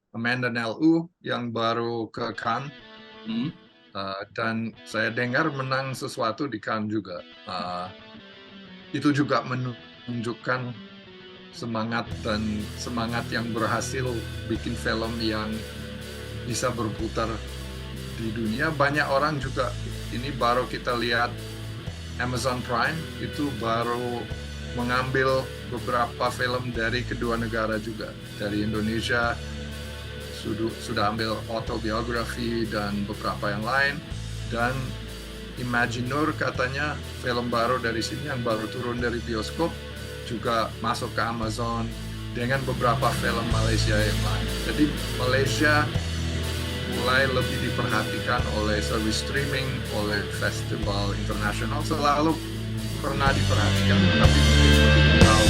Amanda Nelu yang baru ke Cannes. Dan saya dengar menang sesuatu di Cannes juga. Itu juga menunjukkan semangat yang berhasil bikin film yang bisa berputar di dunia. Banyak orang juga, ini baru kita lihat Amazon Prime itu baru mengambil beberapa film dari kedua negara juga. Dari Indonesia sudah ambil autobiografi dan beberapa yang lain. Dan Imagineur katanya film baru dari sini yang baru turun dari bioskop juga masuk ke Amazon dengan beberapa film Malaysia yang lain. Jadi Malaysia mulai lebih diperhatikan oleh service streaming, oleh festival internasional. Selalu pernah diperhatikan, tapi mungkin lebih tahu.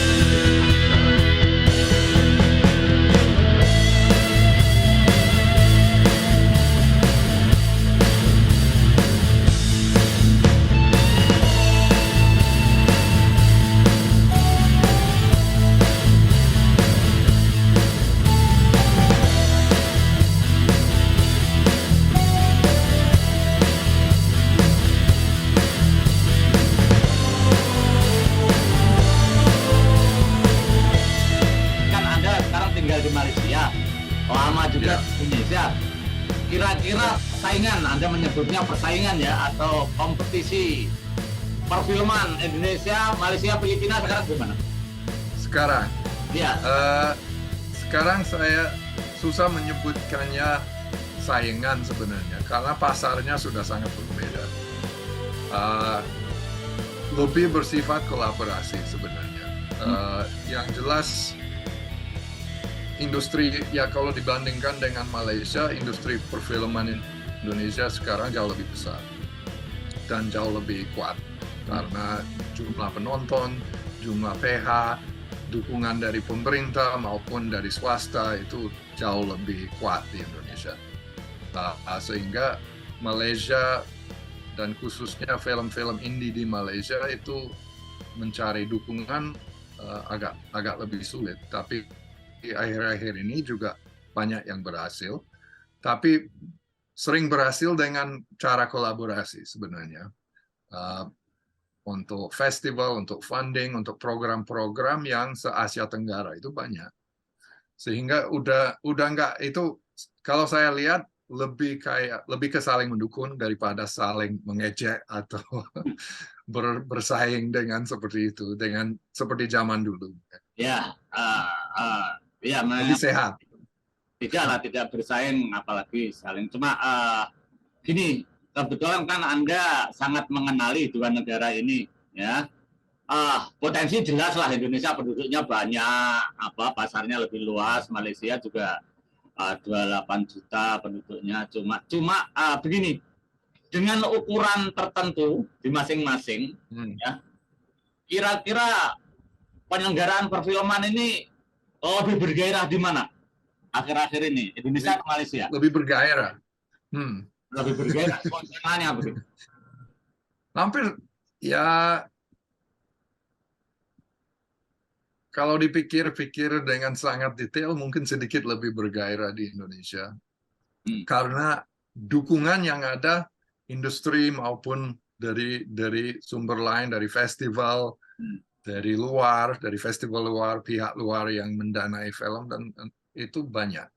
Di Malaysia, lama juga di Indonesia. Kira-kira saingan, Anda menyebutnya persaingan ya, atau kompetisi perfilman Indonesia, Malaysia, Filipina sekarang gimana? Sekarang? Ya. Sekarang saya susah menyebutkannya saingan sebenarnya, karena pasarnya sudah sangat berbeda. Lebih bersifat kolaborasi sebenarnya. Yang jelas, industri, ya kalau dibandingkan dengan Malaysia, industri perfilman Indonesia sekarang jauh lebih besar dan jauh lebih kuat karena jumlah penonton, jumlah PH, dukungan dari pemerintah maupun dari swasta itu jauh lebih kuat di Indonesia. Sehingga Malaysia dan khususnya film-film indie di Malaysia itu mencari dukungan agak lebih sulit, tapi di akhir-akhir ini juga banyak yang berhasil, tapi sering berhasil dengan cara kolaborasi sebenarnya. Untuk festival, untuk funding, untuk program-program yang se-Asia Tenggara itu banyak. Sehingga udah nggak, itu kalau saya lihat lebih ke saling mendukung daripada saling mengejek atau bersaing dengan seperti itu, dengan seperti zaman dulu. Ya, ya, Lebih sehat. tidak bersaing, apalagi saling. Cuma gini, kebetulan kan Anda sangat mengenali dua negara ini, ya. Potensi jelas lah, Indonesia penduduknya banyak, pasarnya lebih luas, Malaysia juga 28 juta penduduknya. Cuma begini, dengan ukuran tertentu di masing-masing, ya, kira-kira penyelenggaraan perfilman ini lebih bergairah di mana akhir-akhir ini, Indonesia atau Malaysia? Lebih bergairah. Lebih bergairah, konsentrasinya begitu. Hampir, ya, kalau dipikir-pikir dengan sangat detail, mungkin sedikit lebih bergairah di Indonesia. Karena dukungan yang ada, industri maupun dari sumber lain, dari festival, dari festival luar, pihak luar yang mendanai film, dan itu banyak.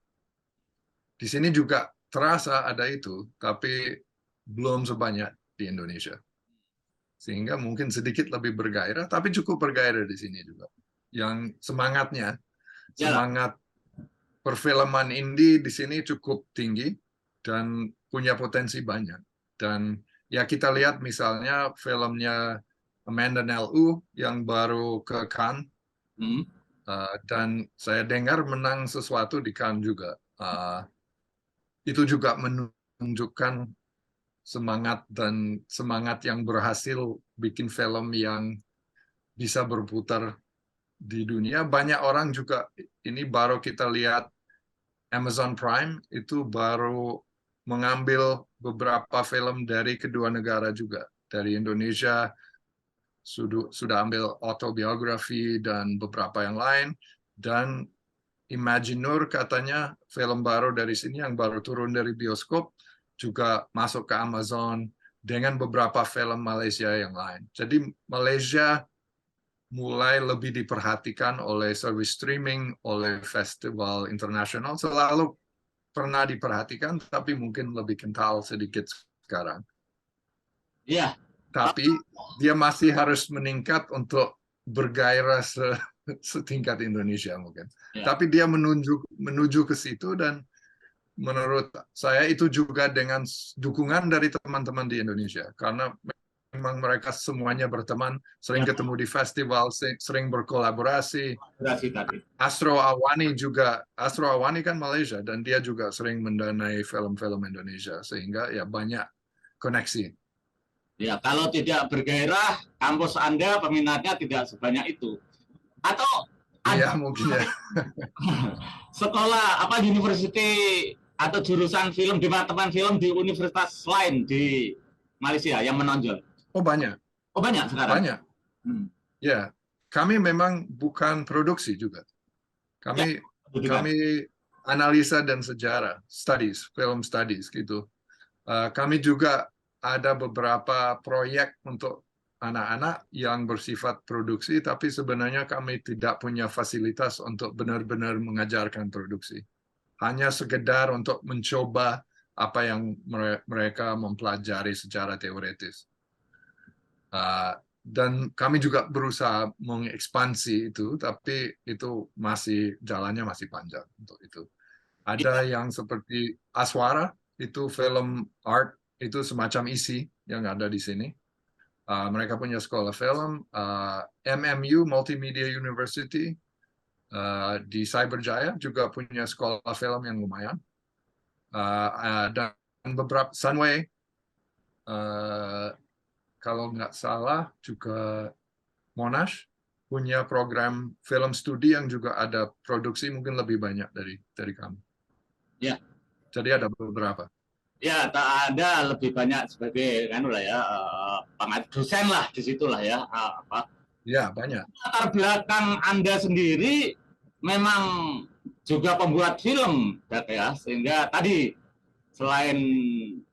Di sini juga terasa ada itu, tapi belum sebanyak di Indonesia. Sehingga mungkin sedikit lebih bergairah, tapi cukup bergairah di sini juga. Yang semangat perfilman indie di sini cukup tinggi dan punya potensi banyak. Dan ya kita lihat misalnya filmnya Amanda Nelu yang baru ke Cannes, dan saya dengar menang sesuatu di Cannes juga. Itu juga menunjukkan semangat yang berhasil bikin film yang bisa berputar di dunia. Banyak orang juga, ini baru kita lihat Amazon Prime itu baru mengambil beberapa film dari kedua negara juga. Dari Indonesia sudah ambil autobiografi dan beberapa yang lain. Dan Imagineur katanya film baru dari sini yang baru turun dari bioskop juga masuk ke Amazon dengan beberapa film Malaysia yang lain. Jadi Malaysia mulai lebih diperhatikan oleh service streaming, oleh festival internasional. Selalu pernah diperhatikan, tapi mungkin lebih kental sedikit sekarang. Iya. Tapi dia masih harus meningkat untuk bergairah setingkat Indonesia mungkin. Ya. Tapi dia menuju ke situ, dan menurut saya itu juga dengan dukungan dari teman-teman di Indonesia, karena memang mereka semuanya berteman, sering ketemu di festival, sering berkolaborasi. Astro Awani kan Malaysia, dan dia juga sering mendanai film-film Indonesia, sehingga ya banyak koneksi. Ya, kalau tidak bergairah, kampus Anda peminatnya tidak sebanyak itu. Atau Iya, mungkin ya. Sekolah apa university atau jurusan film, departemen film di universitas lain di Malaysia yang menonjol? Oh, banyak. Oh, banyak sekarang? Banyak. Ya, kami memang bukan produksi juga. Kami analisa dan sejarah, film studies gitu. Kami juga ada beberapa proyek untuk anak-anak yang bersifat produksi, tapi sebenarnya kami tidak punya fasilitas untuk benar-benar mengajarkan produksi. Hanya sekedar untuk mencoba apa yang mereka mempelajari secara teoretis. Dan kami juga berusaha mengekspansi itu, tapi itu jalannya masih panjang untuk itu. Ada yang seperti Aswara, itu film art, itu semacam isi yang ada di sini. Mereka punya sekolah film. MMU, Multimedia University, di Cyberjaya juga punya sekolah film yang lumayan. Dan beberapa, Sunway, kalau nggak salah juga Monash punya program film studi yang juga ada produksi mungkin lebih banyak dari kami. Ya. Jadi ada beberapa. Ya, tak ada lebih banyak sebagai dosen lah di situlah ya. Ya, banyak. Latar belakang Anda sendiri memang juga pembuat film, ya, sehingga tadi selain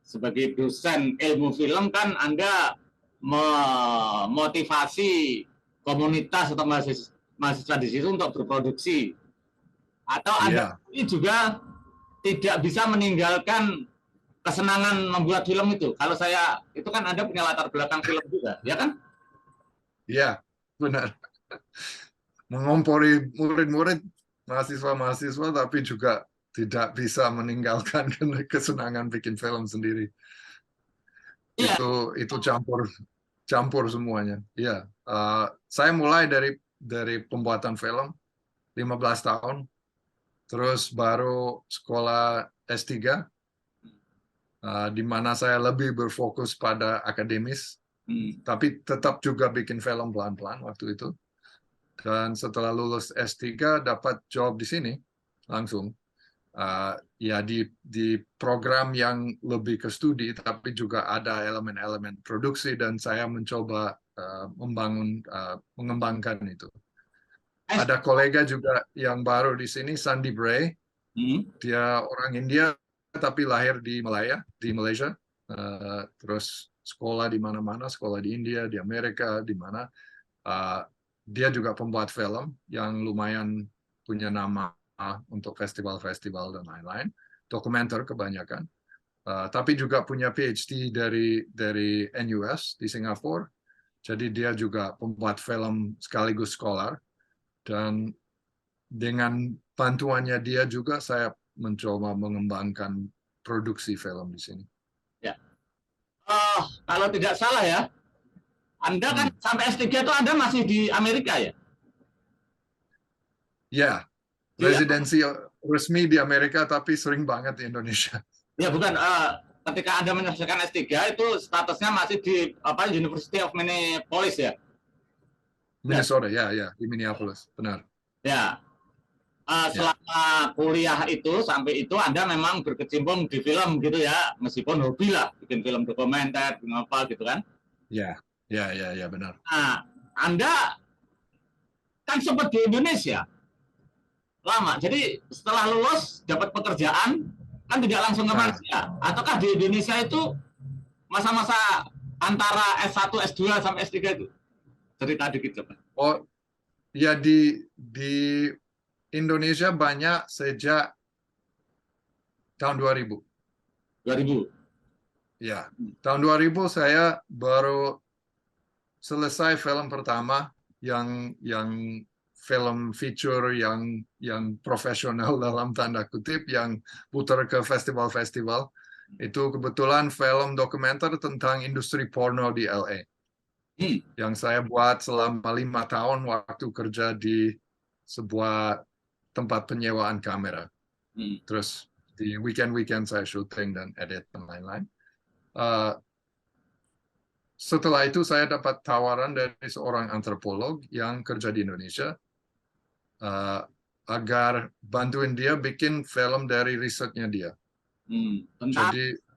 sebagai dosen ilmu film kan Anda memotivasi komunitas atau mahasiswa di situ untuk berproduksi. Atau Anda ini juga tidak bisa meninggalkan kesenangan membuat film itu. Kalau saya, itu kan Anda punya latar belakang film juga, ya kan? Iya, benar. Mengompori murid-murid, mahasiswa-mahasiswa, tapi juga tidak bisa meninggalkan kesenangan bikin film sendiri. Ya. Itu campur semuanya. Iya, saya mulai dari pembuatan film 15 tahun, terus baru sekolah S3. Di mana saya lebih berfokus pada akademis, tapi tetap juga bikin film pelan-pelan waktu itu. Dan setelah lulus S3 dapat job di sini langsung. Ya di program yang lebih ke studi, tapi juga ada elemen-elemen produksi, dan saya mencoba mengembangkan itu. Ada kolega juga yang baru di sini, Sandy Bray. Dia orang India tapi lahir di Malaysia, terus sekolah di mana-mana, sekolah di India, di Amerika, di mana. Dia juga pembuat film yang lumayan punya nama untuk festival-festival dan lain-lain, dokumenter kebanyakan, tapi juga punya PhD dari NUS di Singapura. Jadi dia juga pembuat film sekaligus scholar, dan dengan bantuannya dia juga saya mencoba mengembangkan produksi film di sini. Ya. Kalau tidak salah ya, Anda kan sampai S3 itu Anda masih di Amerika ya? Ya, residensi resmi di Amerika, tapi sering banget di Indonesia. Ya, bukan. Ketika Anda menyelesaikan S3 itu statusnya masih di University of Minneapolis ya? Minnesota, ya, di Minneapolis, benar. Ya. Selama kuliah itu sampai itu Anda memang berkecimpung di film gitu ya, meskipun hobi lah, bikin film dokumenter, bikin apa gitu kan? Ya, benar. Nah, Anda kan sempat di Indonesia. lama. Jadi setelah lulus dapat pekerjaan kan tidak langsung ke Nah, Malaysia. Ataukah di Indonesia itu masa-masa antara S1, S2 sampai S3 itu? Cerita dikit coba. oh ya di Indonesia banyak sejak tahun 2000. 2000. Ya, tahun 2000 saya baru selesai film pertama yang film feature yang profesional dalam tanda kutip yang putar ke festival-festival. Itu kebetulan film dokumenter tentang industri porno di LA yang saya buat selama 5 tahun waktu kerja di sebuah tempat penyewaan kamera. Terus di weekend saya syuting dan edit dan lain-lain. Setelah itu saya dapat tawaran dari seorang antropolog yang kerja di Indonesia agar bantuin dia bikin film dari risetnya dia. Tentang Jadi